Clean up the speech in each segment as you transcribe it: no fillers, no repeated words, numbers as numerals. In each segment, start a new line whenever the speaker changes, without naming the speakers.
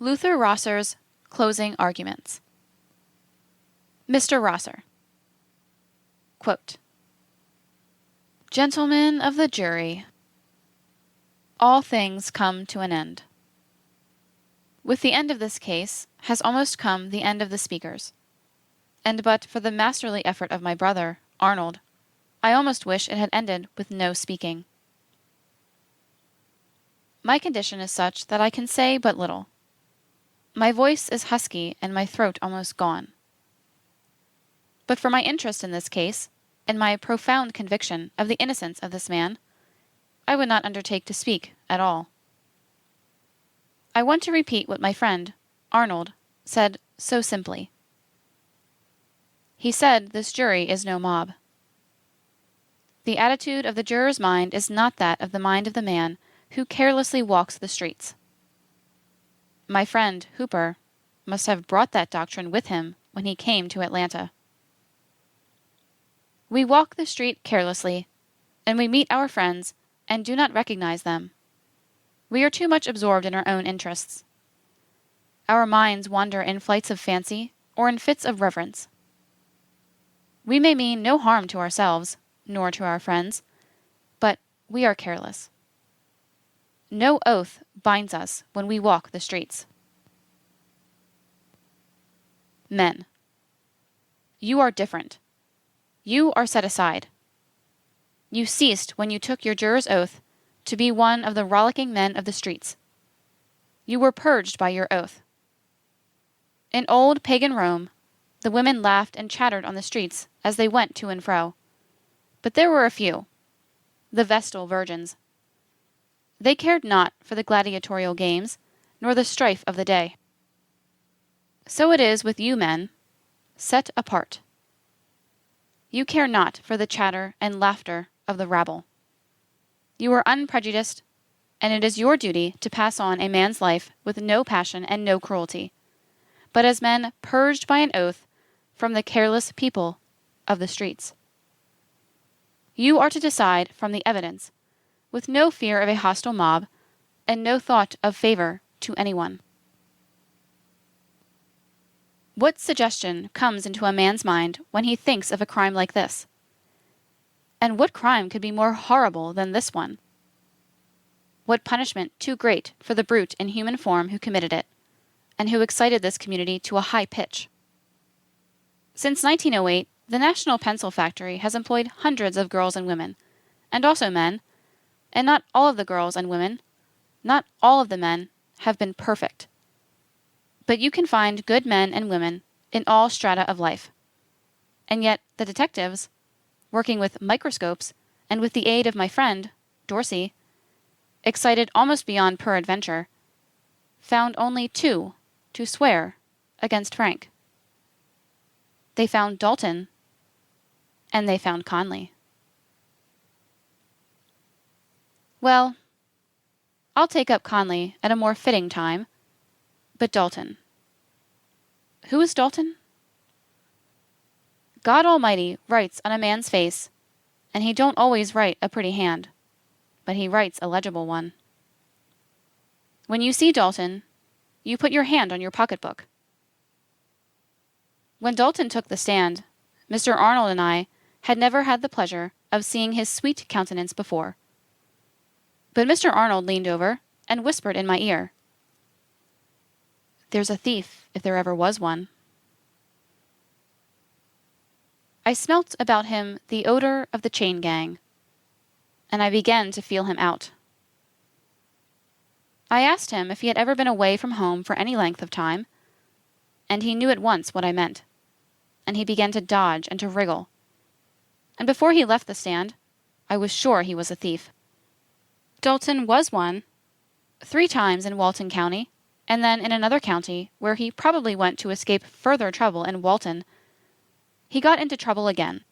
Luther Rosser's Closing Arguments. Mr. Rosser. Quote, Gentlemen of the jury, all things come to an end. With the end of this case has almost come the end of the speakers, and but for the masterly effort of my brother, Arnold, I almost wish it had ended with no speaking. My condition is such that I can say but little. My voice is husky and my throat almost gone. But for my interest in this case, and my profound conviction of the innocence of this man, I would not undertake to speak at all. I want to repeat what my friend, Arnold, said so simply. He said this jury is no mob. The attitude of the juror's mind is not that of the mind of the man who carelessly walks the streets. My friend, Hooper, must have brought that doctrine with him when he came to Atlanta. We walk the street carelessly, and we meet our friends and do not recognize them. We are too much absorbed in our own interests. Our minds wander in flights of fancy or in fits of reverence. We may mean no harm to ourselves, nor to our friends, but we are careless. No oath binds us when we walk the streets. Men. You are different. You are set aside. You ceased when you took your juror's oath to be one of the rollicking men of the streets. You were purged by your oath. In old pagan Rome, the women laughed and chattered on the streets as they went to and fro. But there were a few, the Vestal virgins. They cared not for the gladiatorial games, nor the strife of the day. So it is with you men, set apart. You care not for the chatter and laughter of the rabble. You are unprejudiced, and it is your duty to pass on a man's life with no passion and no cruelty, but as men purged by an oath from the careless people of the streets. You are to decide from the evidence, with no fear of a hostile mob, and no thought of favor to anyone. What suggestion comes into a man's mind when he thinks of a crime like this? And what crime could be more horrible than this one? What punishment too great for the brute in human form who committed it, and who excited this community to a high pitch? Since 1908, the National Pencil Factory has employed hundreds of girls and women, and also men, and not all of the girls and women, not all of the men, have been perfect. But you can find good men and women in all strata of life. And yet the detectives, working with microscopes and with the aid of my friend, Dorsey, excited almost beyond peradventure, found only two to swear against Frank. They found Dalton, and they found Conley. Well, I'll take up Conley at a more fitting time, but Dalton. Who is Dalton? God Almighty writes on a man's face, and he don't always write a pretty hand, but he writes a legible one. When you see Dalton, you put your hand on your pocketbook. When Dalton took the stand, Mr. Arnold and I had never had the pleasure of seeing his sweet countenance before. But Mr. Arnold leaned over and whispered in my ear, "There's a thief, if there ever was one." I smelt about him the odor of the chain gang, and I began to feel him out. I asked him if he had ever been away from home for any length of time, and he knew at once what I meant, and he began to dodge and to wriggle. And before he left the stand, I was sure he was a thief. Dalton was one, 3 times in Fulton County, and then in another county where he probably went to escape further trouble in Walton. He got into trouble again.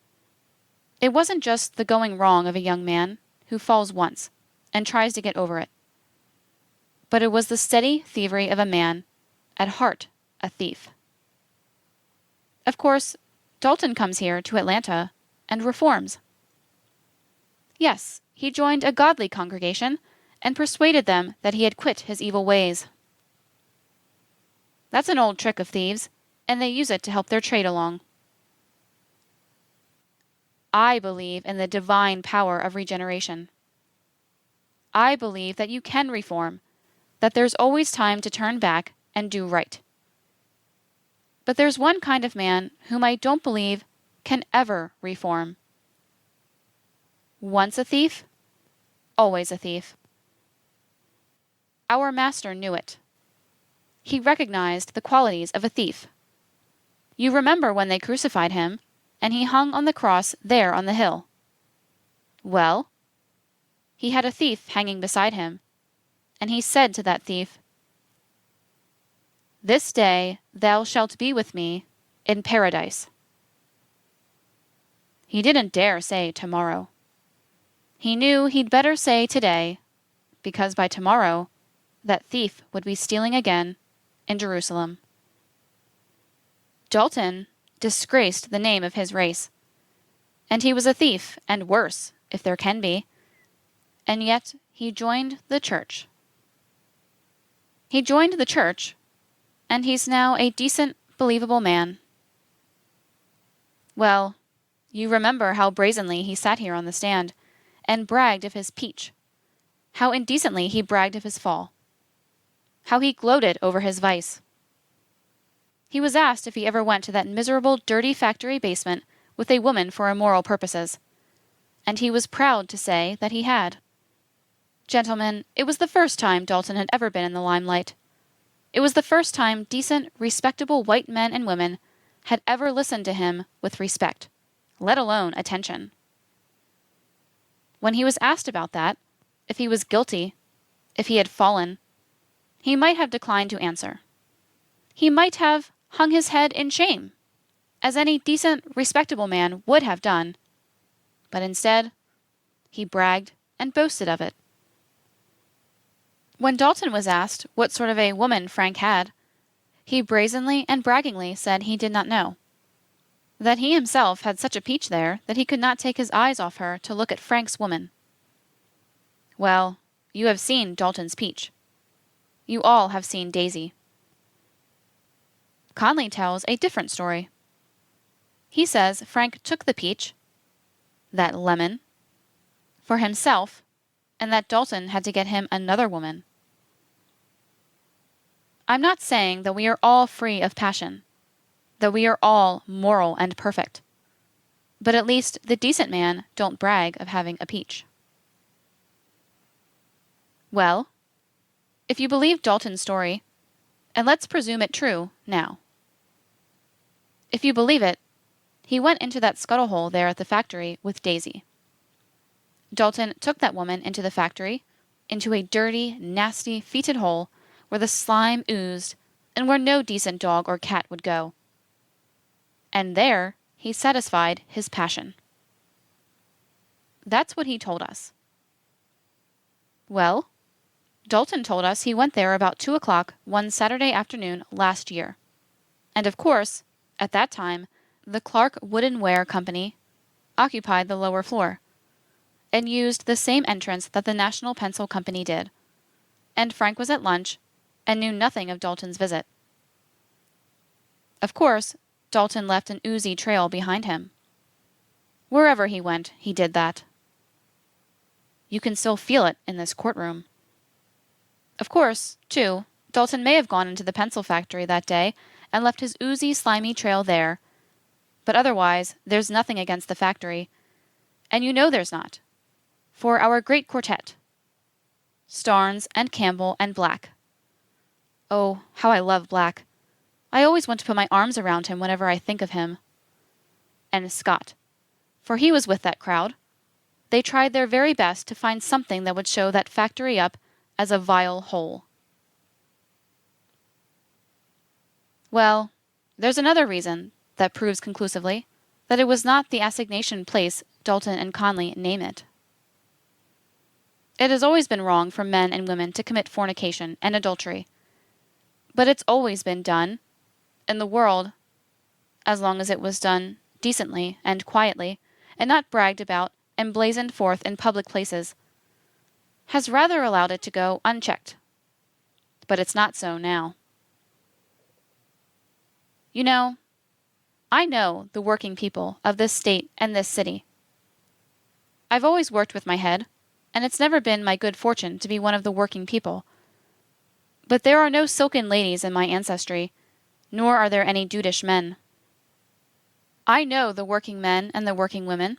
It wasn't just the going wrong of a young man who falls once and tries to get over it, but it was the steady thievery of a man, at heart a thief. Of course, Dalton comes here to Atlanta and reforms. Yes, he joined a godly congregation and persuaded them that he had quit his evil ways. That's an old trick of thieves, and they use it to help their trade along. I believe in the divine power of regeneration. I believe that you can reform, that there's always time to turn back and do right. But there's one kind of man whom I don't believe can ever reform. Once a thief, always a thief. Our Master knew it. He recognized the qualities of a thief. You remember when they crucified him, and he hung on the cross there on the hill. Well, he had a thief hanging beside him, and he said to that thief, "This day thou shalt be with me in paradise." He didn't dare say tomorrow. He knew he'd better say today, because by tomorrow that thief would be stealing again in Jerusalem. Dalton disgraced the name of his race, and he was a thief, and worse, if there can be, and yet he joined the church. He joined the church, and he's now a decent, believable man. Well, you remember how brazenly he sat here on the stand and bragged of his peach, how indecently he bragged of his fall, how he gloated over his vice. He was asked if he ever went to that miserable, dirty factory basement with a woman for immoral purposes, and he was proud to say that he had. Gentlemen, it was the first time Dalton had ever been in the limelight. It was the first time decent, respectable white men and women had ever listened to him with respect, let alone attention. When he was asked about that, if he was guilty, if he had fallen, he might have declined to answer. He might have hung his head in shame, as any decent, respectable man would have done, but instead, he bragged and boasted of it. When Dalton was asked what sort of a woman Frank had, he brazenly and braggingly said he did not know, that he himself had such a peach there that he could not take his eyes off her to look at Frank's woman. Well, you have seen Dalton's peach. You all have seen Daisy. Conley tells a different story. He says Frank took the peach, that lemon, for himself, and that Dalton had to get him another woman. I'm not saying that we are all free of passion, that we are all moral and perfect, but at least the decent man don't brag of having a peach. Well, if you believe Dalton's story, and let's presume it true now. If you believe it, he went into that scuttle hole there at the factory with Daisy. Dalton took that woman into the factory, into a dirty, nasty, fetid hole where the slime oozed and where no decent dog or cat would go. And there he satisfied his passion. That's what he told us. Well, Dalton told us he went there about 2 o'clock one Saturday afternoon last year. And of course, at that time, the Clark Wooden Ware Company occupied the lower floor, and used the same entrance that the National Pencil Company did. And Frank was at lunch, and knew nothing of Dalton's visit. Of course, Dalton left an oozy trail behind him. Wherever he went, he did that. You can still feel it in this courtroom. Of course, too, Dalton may have gone into the pencil factory that day and left his oozy, slimy trail there, but otherwise there's nothing against the factory, and you know there's not, for our great quartet, Starnes and Campbell and Black. Oh, how I love Black. I always want to put my arms around him whenever I think of him. And Scott, for he was with that crowd. They tried their very best to find something that would show that factory up as a vile hole. Well, there's another reason that proves conclusively that it was not the assignation place Dalton and Conley name it. It has always been wrong for men and women to commit fornication and adultery, but it's always been done, in the world, as long as it was done decently and quietly, and not bragged about and blazoned forth in public places, has rather allowed it to go unchecked. But it's not so now. You know, I know the working people of this state and this city. I've always worked with my head, and it's never been my good fortune to be one of the working people. But there are no silken ladies in my ancestry, nor are there any dudish men. I know the working men and the working women,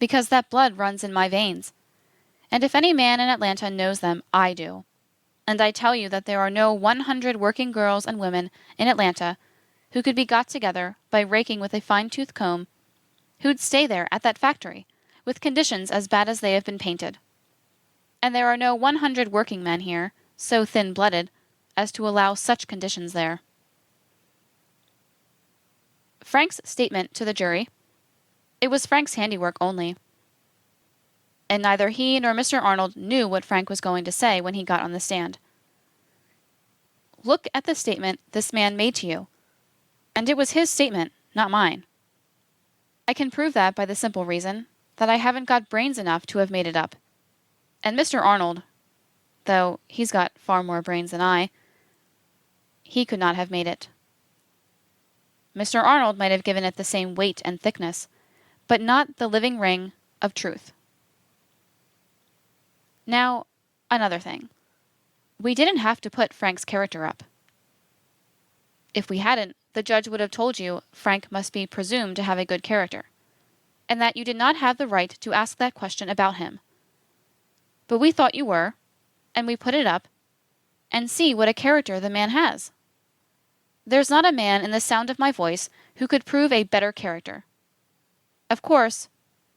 because that blood runs in my veins, and if any man in Atlanta knows them, I do. And I tell you that there are no 100 working girls and women in Atlanta who could be got together by raking with a fine-tooth comb, who'd stay there at that factory, with conditions as bad as they have been painted. And there are no 100 working men here, so thin-blooded, as to allow such conditions there. Frank's statement to the jury, it was Frank's handiwork only, and neither he nor Mr. Arnold knew what Frank was going to say when he got on the stand. Look at the statement this man made to you, and it was his statement, not mine. I can prove that by the simple reason that I haven't got brains enough to have made it up. And Mr. Arnold, though he's got far more brains than I, he could not have made it. Mr. Arnold might have given it the same weight and thickness, but not the living ring of truth. Now, another thing. We didn't have to put Frank's character up. If we hadn't, the judge would have told you Frank must be presumed to have a good character, and that you did not have the right to ask that question about him. But we thought you were, and we put it up, and see what a character the man has. There's not a man in the sound of my voice who could prove a better character. Of course,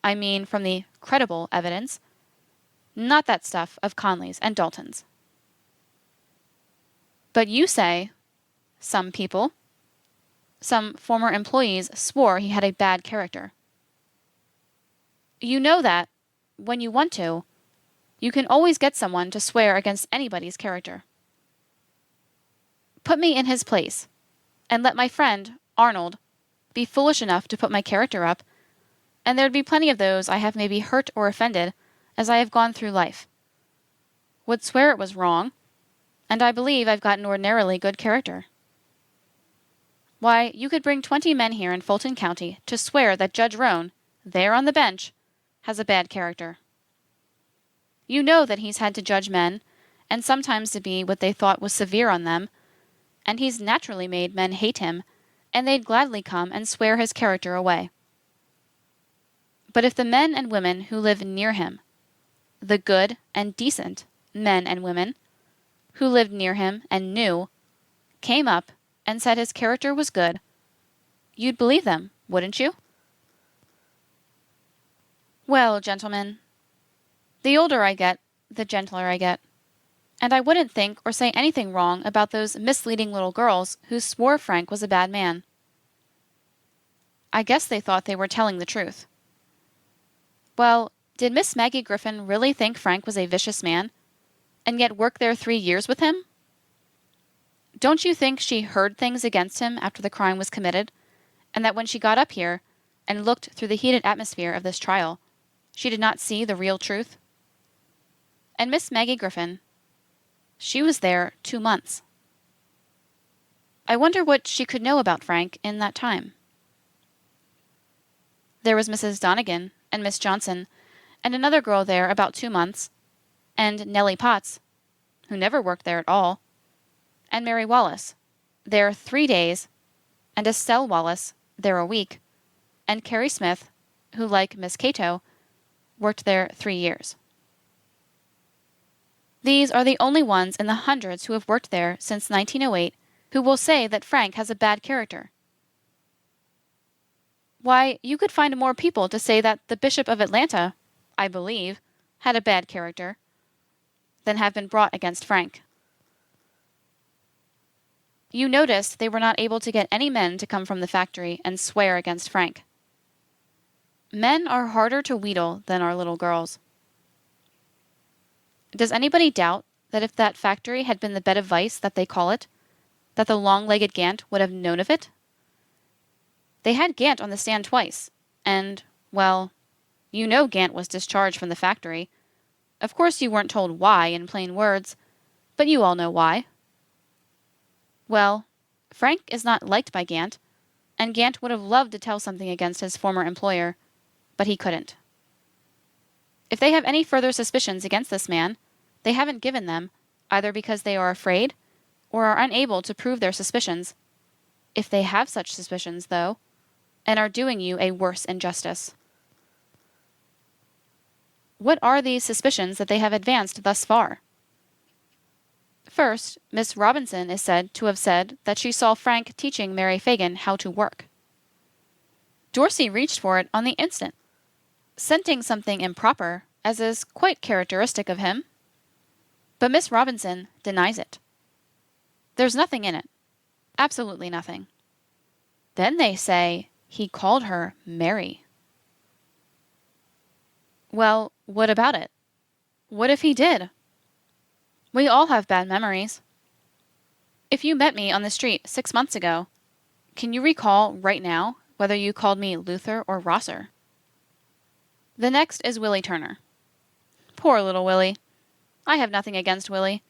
I mean from the credible evidence, not that stuff of Conley's and Dalton's. But you say, some people, some former employees swore he had a bad character. You know that, when you want to, you can always get someone to swear against anybody's character. Put me in his place, and let my friend, Arnold, be foolish enough to put my character up, and there'd be plenty of those I have maybe hurt or offended as I have gone through life. Would swear it was wrong, and I believe I've got an ordinarily good character. Why, you could bring 20 men here in Fulton County to swear that Judge Roan, there on the bench, has a bad character. You know that he's had to judge men, and sometimes to be what they thought was severe on them, and he's naturally made men hate him, and they'd gladly come and swear his character away. But if the men and women who live near him, the good and decent men and women, who lived near him and knew, came up and said his character was good, you'd believe them, wouldn't you? Well, gentlemen, the older I get, the gentler I get, and I wouldn't think or say anything wrong about those misleading little girls who swore Frank was a bad man. I guess they thought they were telling the truth. Well, did Miss Maggie Griffin really think Frank was a vicious man, and yet work there 3 years with him? Don't you think she heard things against him after the crime was committed, and that when she got up here and looked through the heated atmosphere of this trial, she did not see the real truth? And Miss Maggie Griffin, she was there 2 months. I wonder what she could know about Frank in that time. There was Mrs. Donegan and Miss Johnson, and another girl there about 2 months, and Nellie Potts, who never worked there at all, and Mary Wallace, there 3 days, and Estelle Wallace, there a week, and Carrie Smith, who, like Miss Cato, worked there 3 years. These are the only ones in the hundreds who have worked there since 1908 who will say that Frank has a bad character. Why, you could find more people to say that the Bishop of Atlanta, I believe, had a bad character, than have been brought against Frank. You noticed they were not able to get any men to come from the factory and swear against Frank. Men are harder to wheedle than are little girls. Does anybody doubt that if that factory had been the bed of vice that they call it, that the long-legged Gant would have known of it? They had Gant on the stand twice, and, well, you know Gant was discharged from the factory. Of course you weren't told why in plain words, but you all know why. Well, Frank is not liked by Gant, and Gant would have loved to tell something against his former employer, but he couldn't. If they have any further suspicions against this man, they haven't given them, either because they are afraid or are unable to prove their suspicions, if they have such suspicions, though, and are doing you a worse injustice. What are these suspicions that they have advanced thus far? First, Miss Robinson is said to have said that she saw Frank teaching Mary Phagan how to work. Dorsey reached for it on the instant, scenting something improper, as is quite characteristic of him. But Miss Robinson denies it. There's nothing in it. Absolutely nothing. Then they say he called her Mary. Well, what about it? What if he did? We all have bad memories. If you met me on the street 6 months ago, can you recall right now whether you called me Luther or Rosser? The next is Willie Turner. Poor little Willie. I have nothing against Willie.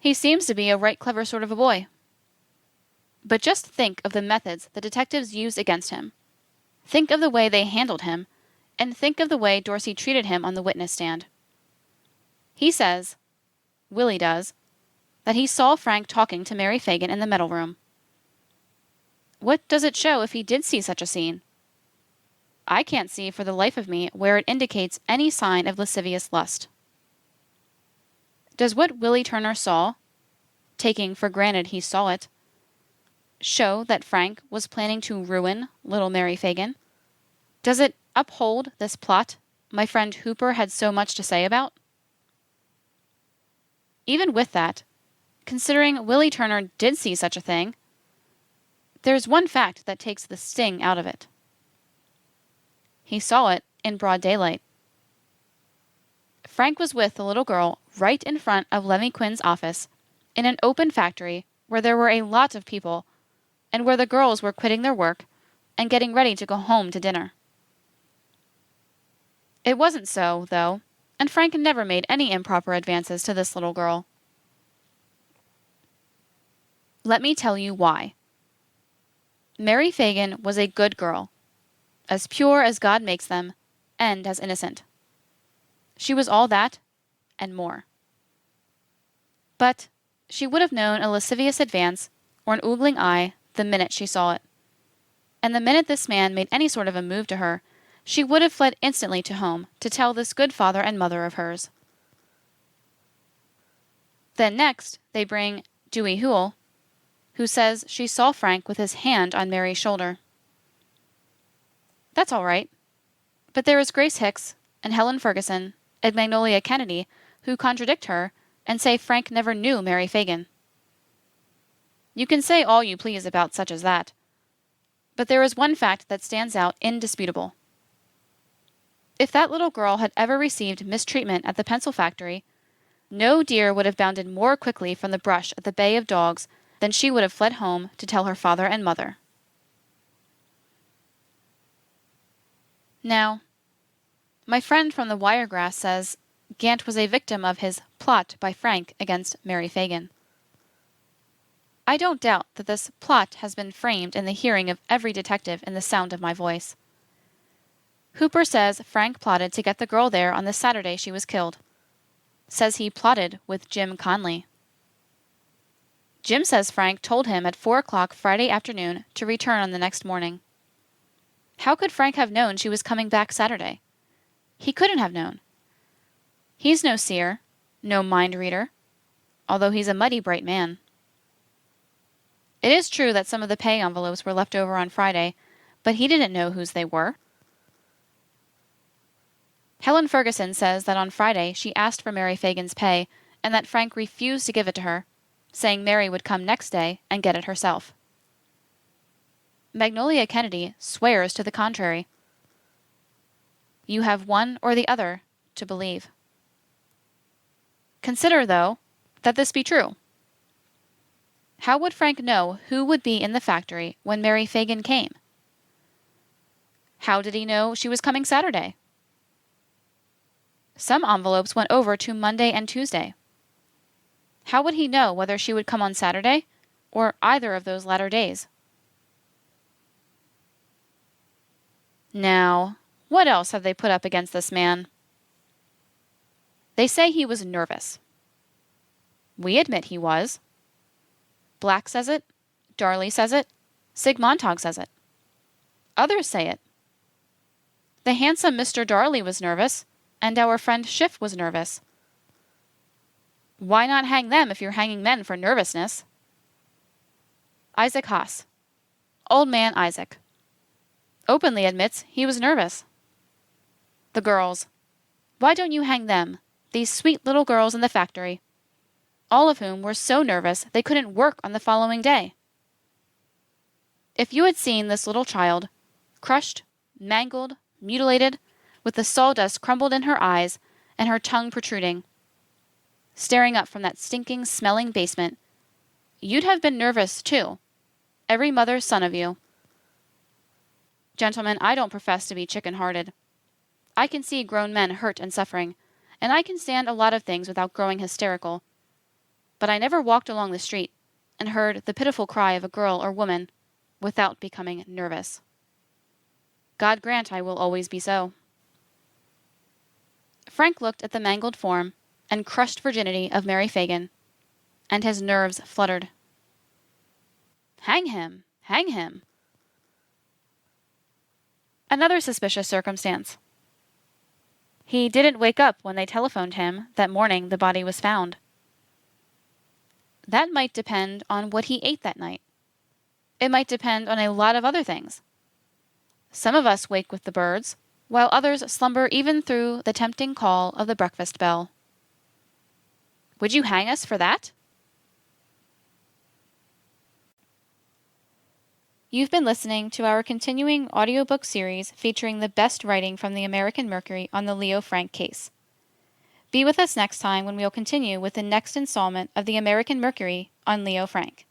He seems to be a right clever sort of a boy. But just think of the methods the detectives used against him. Think of the way they handled him, and think of the way Dorsey treated him on the witness stand. He says, Willie does, that he saw Frank talking to Mary Phagan in the metal room. What does it show if he did see such a scene? I can't see for the life of me where it indicates any sign of lascivious lust. Does what Willie Turner saw, taking for granted he saw it, show that Frank was planning to ruin little Mary Phagan? Does it uphold this plot my friend Hooper had so much to say about? Even with that, considering Willie Turner did see such a thing, there's one fact that takes the sting out of it. He saw it in broad daylight. Frank was with the little girl right in front of Lemmy Quinn's office in an open factory where there were a lot of people and where the girls were quitting their work and getting ready to go home to dinner. It wasn't so, though, and Frank never made any improper advances to this little girl. Let me tell you why. Mary Phagan was a good girl, as pure as God makes them, and as innocent. She was all that, and more. But she would have known a lascivious advance or an oogling eye the minute she saw it. And the minute this man made any sort of a move to her, she would have fled instantly to home to tell this good father and mother of hers. Then next, they bring Dewey Hoole, who says she saw Frank with his hand on Mary's shoulder. That's all right. But there is Grace Hicks and Helen Ferguson and Magnolia Kennedy who contradict her and say Frank never knew Mary Phagan. You can say all you please about such as that, but there is one fact that stands out indisputable. If that little girl had ever received mistreatment at the pencil factory, no deer would have bounded more quickly from the brush at the bay of dogs than she would have fled home to tell her father and mother. Now, my friend from the Wiregrass says Gant was a victim of his plot by Frank against Mary Phagan. I don't doubt that this plot has been framed in the hearing of every detective in the sound of my voice. Hooper says Frank plotted to get the girl there on the Saturday she was killed. Says he plotted with Jim Conley. Jim says Frank told him at 4 o'clock Friday afternoon to return on the next morning. How could Frank have known she was coming back Saturday? He couldn't have known. He's no seer, no mind reader, although he's a mighty bright man. It is true that some of the pay envelopes were left over on Friday, but he didn't know whose they were. Helen Ferguson says that on Friday she asked for Mary Phagan's pay and that Frank refused to give it to her, saying Mary would come next day and get it herself. Magnolia Kennedy swears to the contrary. You have one or the other to believe. Consider, though, that this be true. How would Frank know who would be in the factory when Mary Phagan came? How did he know she was coming Saturday? Some envelopes went over to Monday and Tuesday. How would he know whether she would come on Saturday or either of those latter days? Now, what else have they put up against this man? They say he was nervous. We admit he was. Black says it, Darley says it, Sig Montag says it. Others say it. The handsome Mr. Darley was nervous, and our friend Schiff was nervous. Why not hang them if you're hanging men for nervousness? Isaac Haas. Old man Isaac. Openly admits he was nervous. The girls. Why don't you hang them, these sweet little girls in the factory, all of whom were so nervous they couldn't work on the following day? If you had seen this little child, crushed, mangled, mutilated, with the sawdust crumbled in her eyes and her tongue protruding, staring up from that stinking, smelling basement, you'd have been nervous, too, every mother's son of you. Gentlemen, I don't profess to be chicken-hearted. I can see grown men hurt and suffering, and I can stand a lot of things without growing hysterical. But I never walked along the street and heard the pitiful cry of a girl or woman without becoming nervous. God grant I will always be so. Frank looked at the mangled form and crushed virginity of Mary Phagan, and his nerves fluttered. Hang him! Hang him! Another suspicious circumstance. He didn't wake up when they telephoned him that morning the body was found. That might depend on what he ate that night. It might depend on a lot of other things. Some of us wake with the birds, while others slumber even through the tempting call of the breakfast bell. Would you hang us for that? You've been listening to our continuing audiobook series featuring the best writing from the American Mercury on the Leo Frank case. Be with us next time when we'll continue with the next installment of the American Mercury on Leo Frank.